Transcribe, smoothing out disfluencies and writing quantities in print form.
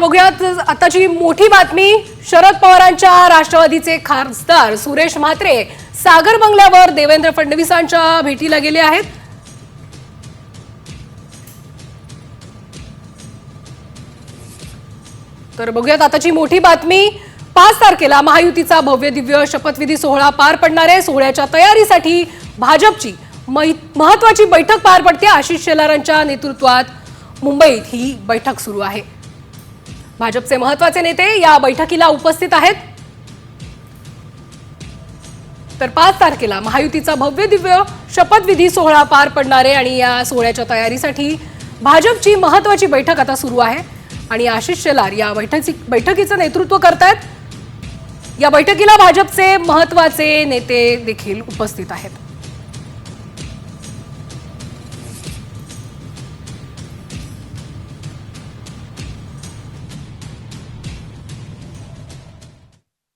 बघूयात आताची मोठी बातमी। शरद पवारांच्या राष्ट्रवादीचे खासदार सुरेश म्हात्रे सागर बंगल्यावर देवेंद्र फडणवीसांच्या भेटीला गेले आहेत। तर बघूयात आताची मोठी बातमी। 5 तारखेला महायुतीचा भव्य दिव्य शपथविधी सोहळा पार पडणार आहे। सोहळ्याच्या तयारीसाठी भाजपची महत्त्वाची बैठक पार पडते। आशिष शेलारांच्या नेतृत्वात मुंबईत ही बैठक सुरू आहे। भाजपचे महत्त्वाचे नेते या बैठकीला उपस्थित आहेत। तर 5 तारखेला महायुतीचा भव्य दिव्य शपथविधी सोहळा पार पडणार आहे आणि या सोहळ्याच्या तयारीसाठी भाजपची महत्त्वाची बैठक आता सुरू आहे आणि आशिष शेलार या बैठकीचं नेतृत्व करतात। या बैठकीला भाजपचे महत्त्वाचे नेते देखील उपस्थित आहेत।